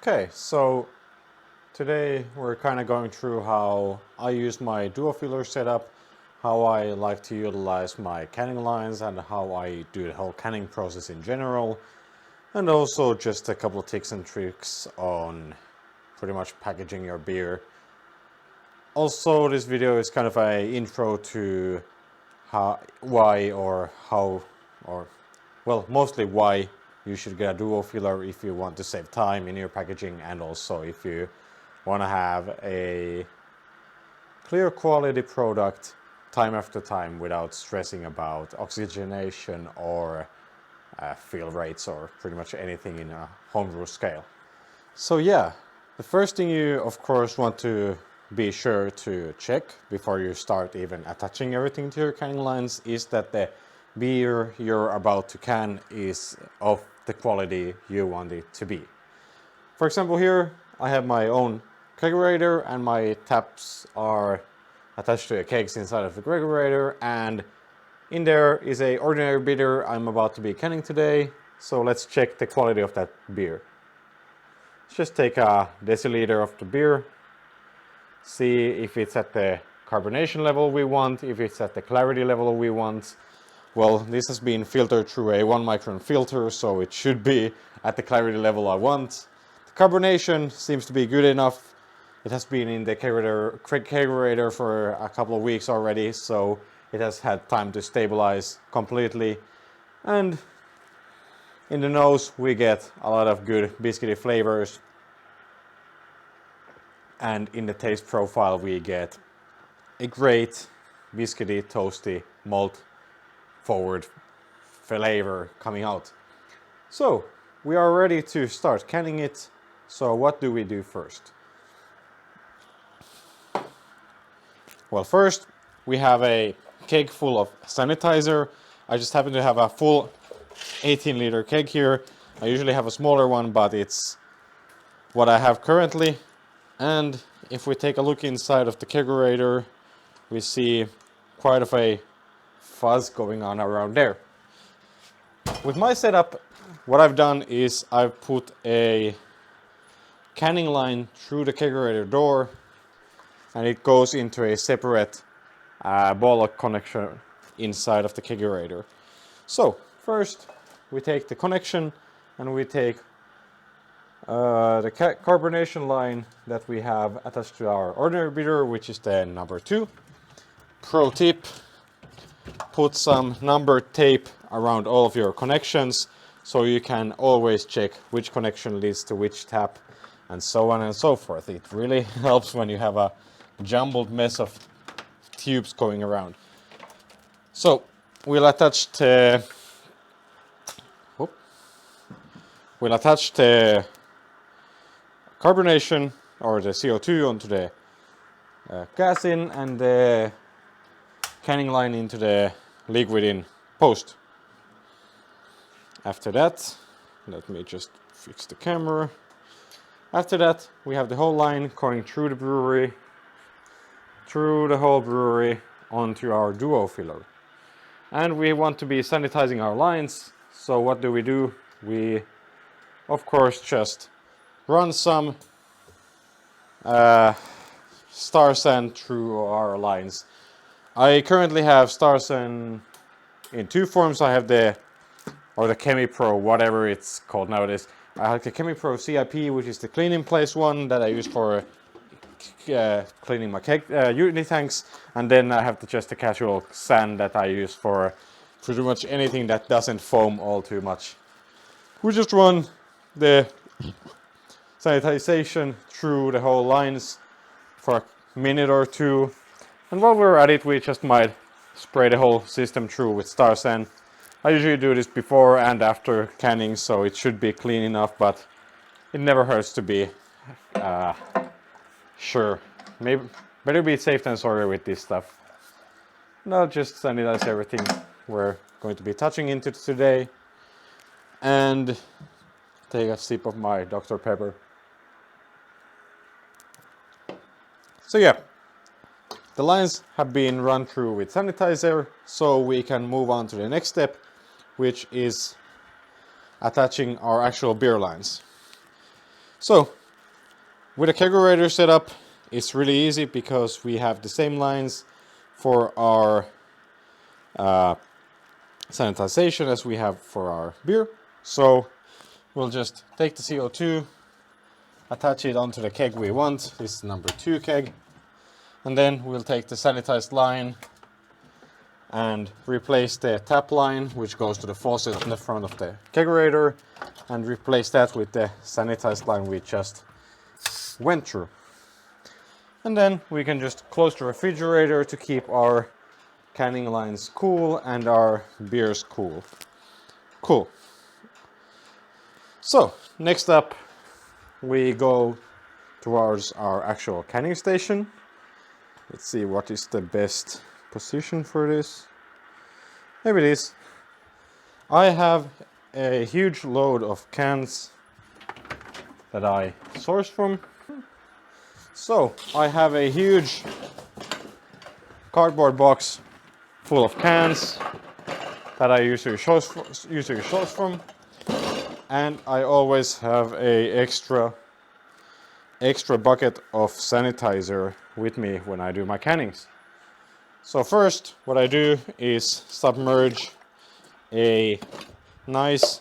Okay, so today we're kind of going through how I use my Duofiller setup, how I like to utilize my canning lines and how I do the whole canning process in general, and also just a couple of tips and tricks on pretty much packaging your beer. Also, this video is kind of an intro to mostly why you should get a Duofiller if you want to save time in your packaging, and also if you want to have a clear quality product time after time without stressing about oxygenation or fill rates or pretty much anything in a homebrew scale. So yeah, the first thing you of course want to be sure to check before you start even attaching everything to your canning lines is that the beer you're about to can is of the quality you want it to be. For example, here I have my own kegerator and my taps are attached to the kegs inside of the kegerator, and in there is a ordinary bitter I'm about to be canning today. So let's check the quality of that beer. Let's just take a deciliter of the beer, see if it's at the carbonation level we want, if it's at the clarity level we want. Well, this has been filtered through a 1 micron filter, so it should be at the clarity level I want. The carbonation seems to be good enough. It has been in the kegerator for a couple of weeks already, so it has had time to stabilize completely. And in the nose we get a lot of good biscuity flavors. And in the taste profile we get a great biscuity, toasty, malt forward flavor coming out. So we are ready to start canning it. So what do we do first? Well, first we have a keg full of sanitizer. I just happen to have a full 18-liter keg here. I usually have a smaller one, but it's what I have currently. And if we take a look inside of the kegerator, we see quite of a fuzz going on around there. With my setup, what I've done is I've put a canning line through the kegerator door, and it goes into a separate ball lock connection inside of the kegerator. So first we take the connection and we take the carbonation line that we have attached to our ordinary bitter, which is the number 2. Pro tip: put some numbered tape around all of your connections so you can always check which connection leads to which tap, and so on and so forth. It really helps when you have a jumbled mess of tubes going around. So we'll attach the carbonation or the CO2 onto the gas in, and the canning line into the liquid in post. After that, let me just fix the camera. After that, we have the whole line going through the brewery, through the whole brewery onto our Duofiller. And we want to be sanitizing our lines. So what do? We of course just run some Star San through our lines. I currently have Star San in 2 forms. I have the ChemiPro, whatever it's called nowadays. I have the ChemiPro CIP, which is the clean in place one that I use for cleaning my unit tanks, and then I have just the casual sand that I use for pretty much anything that doesn't foam all too much. We just run the sanitization through the whole lines for a minute or two, and while we're at it we just might spray the whole system through with Star San. I usually do this before and after canning, so it should be clean enough, but it never hurts to be sure. Maybe better be safe than sorry with this stuff. Now just sanitize everything we're going to be touching into today, and take a sip of my Dr. Pepper. So yeah, the lines have been run through with sanitizer, so we can move on to the next step, which is attaching our actual beer lines. So with a kegerator setup, it's really easy because we have the same lines for our sanitization as we have for our beer. So we'll just take the CO2, attach it onto the keg we want. This is number 2 keg. And then we'll take the sanitized line and replace the tap line, which goes to the faucet in the front of the kegerator, and replace that with the sanitized line we just went through. And then we can just close the refrigerator to keep our canning lines cool and our beers cool. Cool. So next up we go towards our actual canning station. Let's see what is the best position for this. Maybe this. I have a huge load of cans that I sourced from. So I have a huge cardboard box full of cans that I usually source from, and I always have a extra bucket of sanitizer with me when I do my cannings. So first what I do is submerge a nice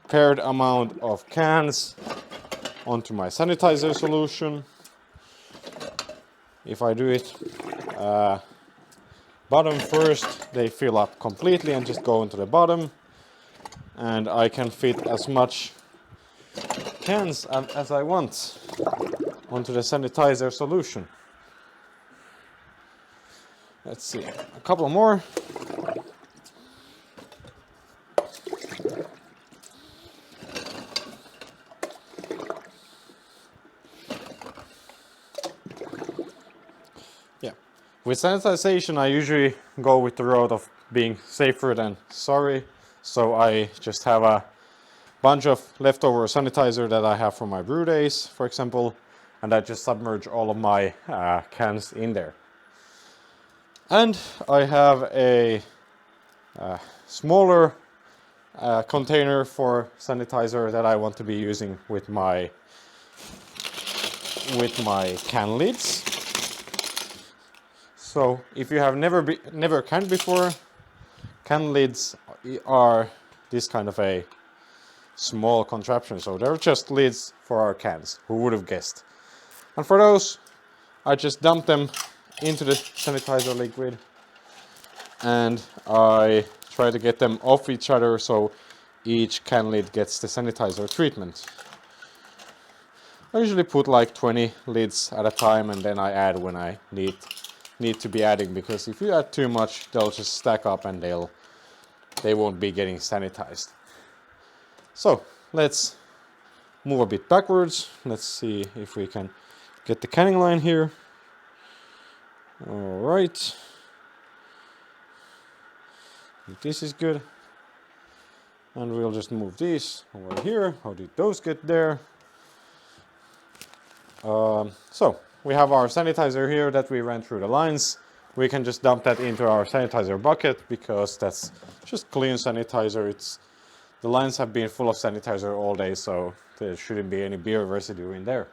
paired amount of cans onto my sanitizer solution. If I do it bottom first, they fill up completely and just go into the bottom, and I can fit as much cans as I want onto the sanitizer solution. Let's see, a couple more. Yeah, with sanitization I usually go with the road of being safer than sorry, so I just have a bunch of leftover sanitizer that I have from my brew days, for example, and I just submerge all of my cans in there. And I have a smaller container for sanitizer that I want to be using with my can lids. So if you have never canned before, can lids are this kind of a small contraption, so they're just lids for our cans. Who would have guessed? And for those, I just dump them into the sanitizer liquid, and I try to get them off each other so each can lid gets the sanitizer treatment. I usually put like 20 lids at a time, and then I add when I need to be adding, because if you add too much, they'll just stack up and they won't be getting sanitized. So let's move a bit backwards. Let's see if we can get the canning line here. All right. This is good. And we'll just move these over here. How did those get there? So we have our sanitizer here that we ran through the lines. We can just dump that into our sanitizer bucket because that's just clean sanitizer. The lines have been full of sanitizer all day, so there shouldn't be any beer residue in there.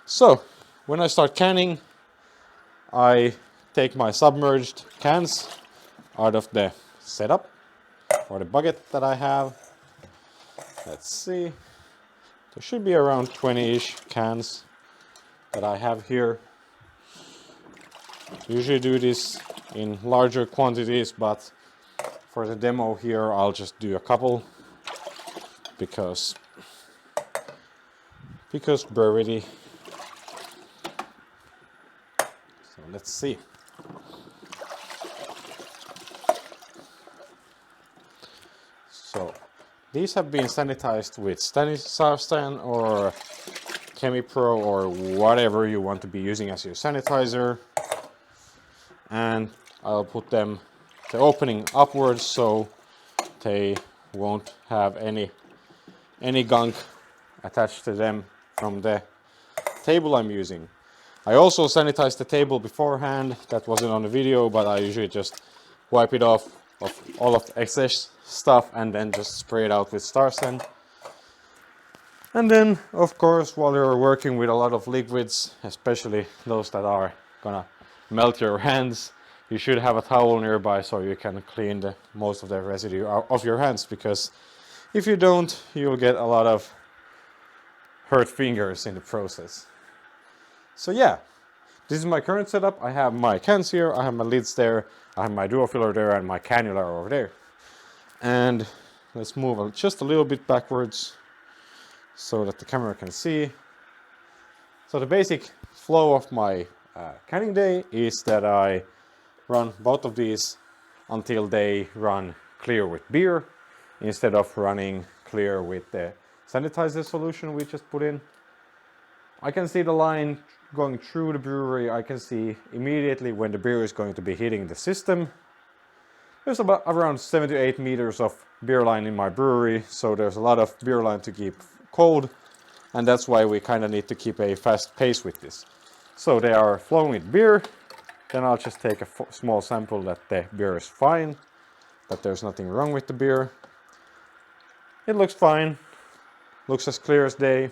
So when I start canning, I take my submerged cans out of the setup or the bucket that I have. Let's see, there should be around 20-ish cans that I have here. Usually do this in larger quantities, but for the demo here I'll just do a couple because brevity. So let's see. So these have been sanitized with Stanistan or ChemiPro or whatever you want to be using as your sanitizer, and I'll put them the opening upwards so they won't have any gunk attached to them from the table I'm using. I also sanitized the table beforehand. That wasn't on the video, but I usually just wipe it off of all of the excess stuff and then just spray it out with Starsen. And then, of course, while you're working with a lot of liquids, especially those that are gonna melt your hands, you should have a towel nearby so you can clean most of the residue off your hands, because if you don't, you'll get a lot of hurt fingers in the process. So yeah, this is my current setup. I have my cans here, I have my lids there, I have my Duofiller there, and my Cannular over there. And let's move just a little bit backwards so that the camera can see. So the basic flow of my canning day is that I run both of these until they run clear with beer, instead of running clear with the sanitizer solution we just put in. I can see the line going through the brewery. I can see immediately when the beer is going to be hitting the system. There's about around 7 to 8 meters of beer line in my brewery, so there's a lot of beer line to keep cold, and that's why we kind of need to keep a fast pace with this. So they are flowing with beer. Then I'll just take a small sample that the beer is fine, that there's nothing wrong with the beer. It looks fine, looks as clear as day,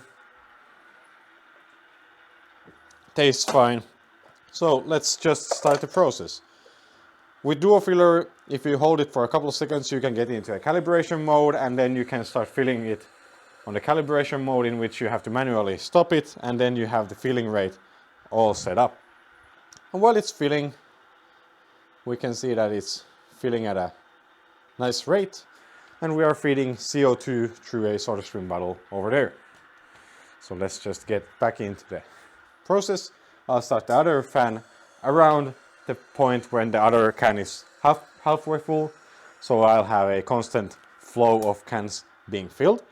tastes fine. So let's just start the process. With Duofiller, if you hold it for a couple of seconds, you can get into a calibration mode, and then you can start filling it on the calibration mode, in which you have to manually stop it, and then you have the filling rate all set up. And while it's filling, we can see that it's filling at a nice rate, and we are feeding CO2 through a SodaStream bottle over there. So let's just get back into the process. I'll start the other fan around the point when the other can is halfway full, so I'll have a constant flow of cans being filled.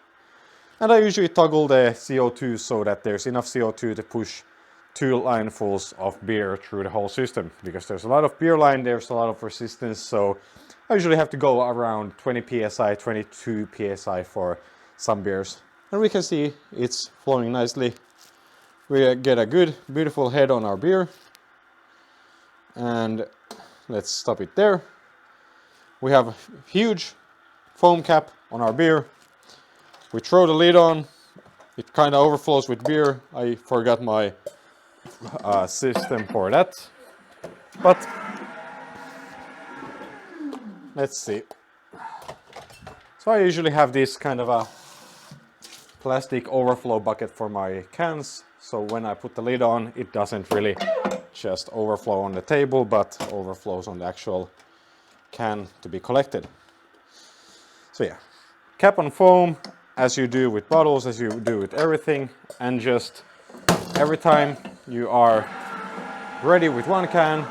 And I usually toggle the CO2 so that there's enough CO2 to push 2 linefuls of beer through the whole system, because there's a lot of beer line, there's a lot of resistance, so I usually have to go around 20 psi, 22 psi for some beers. And we can see it's flowing nicely. We get a good, beautiful head on our beer. And let's stop it there. We have a huge foam cap on our beer. We throw the lid on. It kind of overflows with beer. I forgot my system for that. But let's see. So I usually have this kind of a plastic overflow bucket for my cans. So when I put the lid on, it doesn't really just overflow on the table, but overflows on the actual can to be collected. So yeah, cap on foam, as you do with bottles, as you do with everything, and just every time you are ready with one can,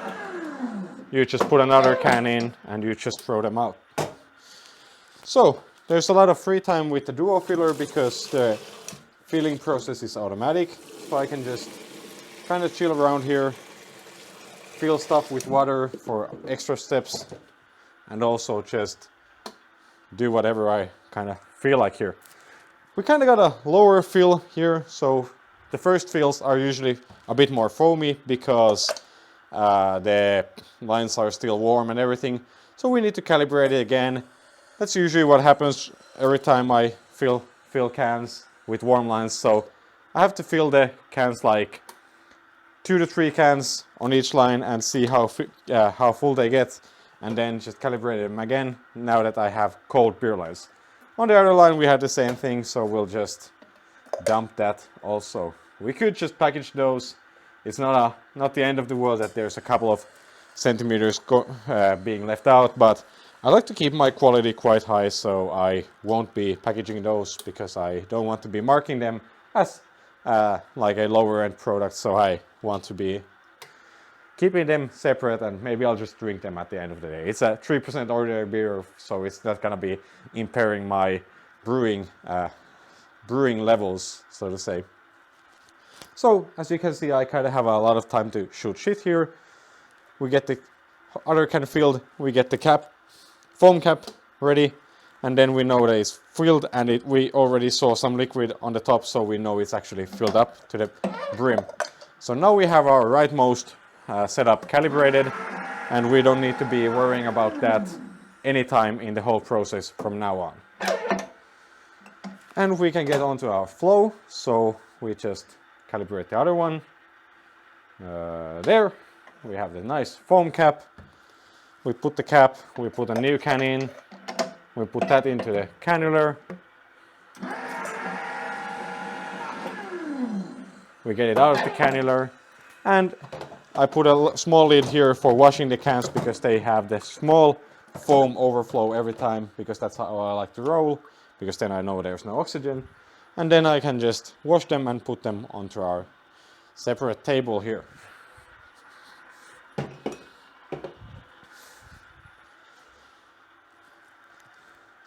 you just put another can in and you just throw them out. So there's a lot of free time with the Duofiller because the filling process is automatic, so I can just kind of chill around here, fill stuff with water for extra steps, and also just do whatever I kind of feel like here. We kind of got a lower fill here, so the first fills are usually a bit more foamy because the lines are still warm and everything, so we need to calibrate it again. That's usually what happens every time I fill cans with warm lines, so I have to fill the cans like 2 to 3 cans on each line and see how full they get, and then just calibrate them again now that I have cold beer lines. On the other line we had the same thing, so we'll just dump that also. We could just package those. It's not the end of the world that there's a couple of centimeters being left out, but I like to keep my quality quite high, so I won't be packaging those because I don't want to be marking them as like a lower end product, so I want to be keeping them separate, and maybe I'll just drink them at the end of the day. It's a 3% ordinary beer, so it's not gonna be impairing my brewing levels, so to say. So as you can see, I kind of have a lot of time to shoot shit here. We get the other can filled, we get the foam cap ready, and then we know that it's filled, and we already saw some liquid on the top, so we know it's actually filled up to the brim. So now we have our rightmost setup calibrated, and we don't need to be worrying about that anytime in the whole process from now on. And we can get onto our flow, so we just calibrate the other one. There, we have the nice foam cap. We put the cap, we put a new can in, we put that into the cannular. We get it out of the cannular, and I put a small lid here for washing the cans because they have the small foam overflow every time, because that's how I like to roll, because then I know there's no oxygen. And then I can just wash them and put them onto our separate table here.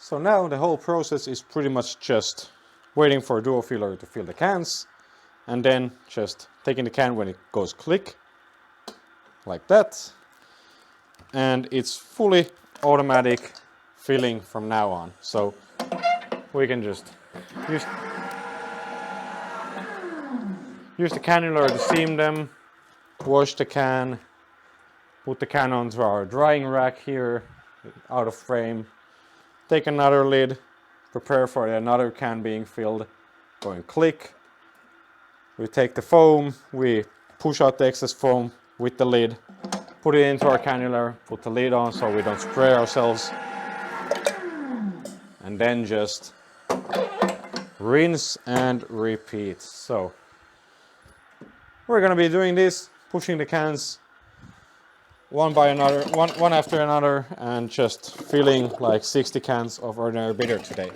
So now the whole process is pretty much just waiting for Duofiller to fill the cans, and then just taking the can when it goes click, like that. And it's fully automatic filling from now on. So we can just use the cannular to seam them, wash the can, put the can onto our drying rack here, out of frame, take another lid, prepare for another can being filled, going click. We take the foam, we push out the excess foam with the lid, put it into our cannular, put the lid on so we don't spray ourselves, and then just rinse and repeat. So we're going to be doing this, pushing the cans one by another, one after another, and just filling like 60 cans of ordinary bitter today.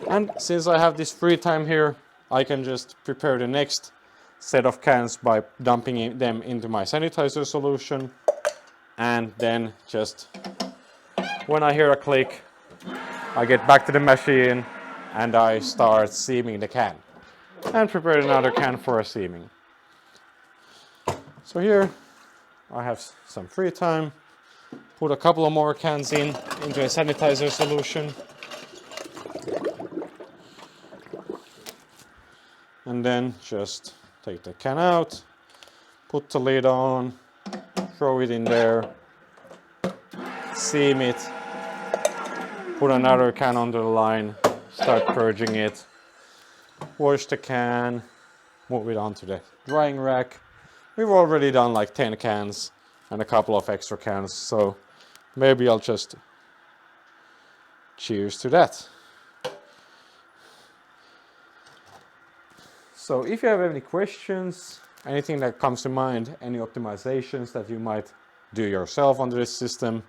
And since I have this free time here, I can just prepare the next set of cans by dumping them into my sanitizer solution, and then just when I hear a click, I get back to the machine and I start seaming the can and prepare another can for a seaming. So here I have some free time, put a couple of more cans into a sanitizer solution, and then just take the can out, put the lid on, throw it in there, seam it, put another can under the line, start purging it, wash the can, move it onto the drying rack. We've already done like 10 cans and a couple of extra cans, so maybe I'll just cheers to that. So if you have any questions, anything that comes to mind, any optimizations that you might do yourself under this system,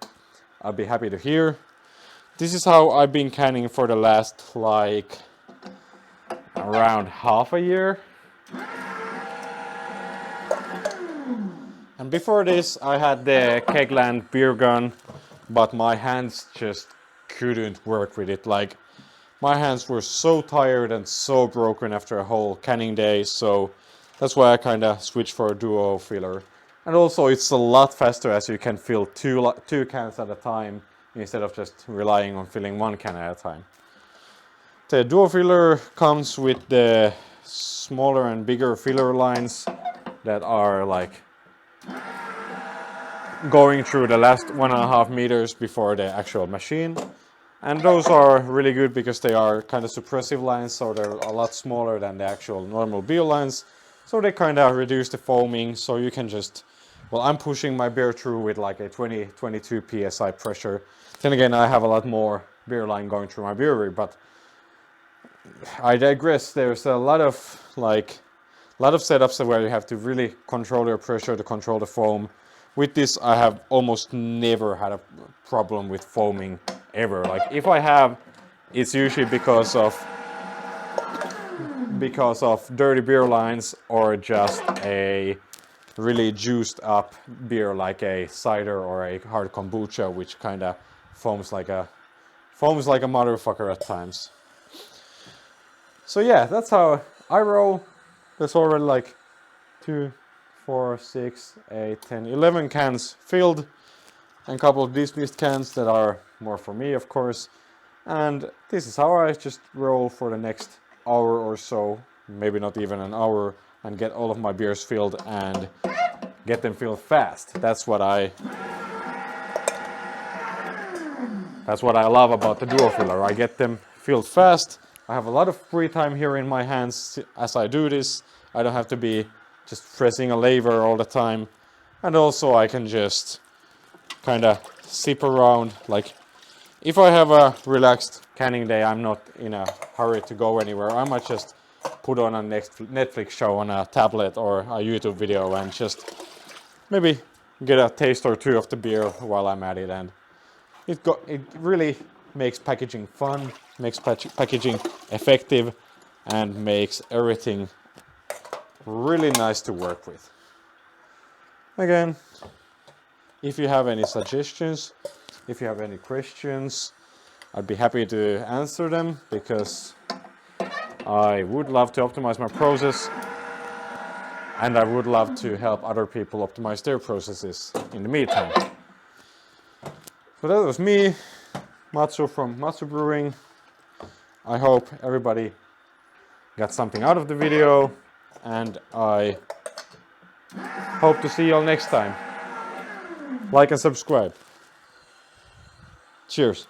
I'll be happy to hear. This is how I've been canning for the last like around half a year. And before this I had the Kegland beer gun, but my hands just couldn't work with it. Like, my hands were so tired and so broken after a whole canning day, so that's why I kind of switched for a Duofiller. And also it's a lot faster, as you can fill two cans at a time instead of just relying on filling one can at a time. The Duofiller comes with the smaller and bigger filler lines that are like going through the last 1.5 meters before the actual machine. And those are really good because they are kind of suppressive lines, so they're a lot smaller than the actual normal beer lines. So they kind of reduce the foaming, so you can just, well, I'm pushing my beer through with like a 22 psi pressure. Then again, I have a lot more beer line going through my brewery, but I digress. There's a lot of setups where you have to really control your pressure to control the foam. With this, I have almost never had a problem with foaming ever. Like, if I have, it's usually because of dirty beer lines or just a really juiced up beer like a cider or a hard kombucha, which kind of foams like a motherfucker at times. So yeah, that's how I roll. There's already like 2, 4, 6, 8, 10, 11 cans filled, and a couple of dismissed cans that are more for me, of course. And this is how I just roll for the next hour or so, maybe not even an hour, and get all of my beers filled and get them filled fast. That's what I love about the Duofiller. I get them filled fast. I have a lot of free time here in my hands as I do this. I don't have to be just pressing a lever all the time. And also I can just kind of sip around. Like if I have a relaxed canning day, I'm not in a hurry to go anywhere. I might just put on a Netflix show on a tablet or a YouTube video and just maybe get a taste or two of the beer while I'm at it. And it really makes packaging fun, makes packaging effective, and makes everything really nice to work with. Again, if you have any suggestions, if you have any questions, I'd be happy to answer them, because I would love to optimize my process, and I would love to help other people optimize their processes in the meantime. So that was me, Matsu from Matsu Brewing. I hope everybody got something out of the video, and I hope to see you all next time. Like and subscribe. Cheers.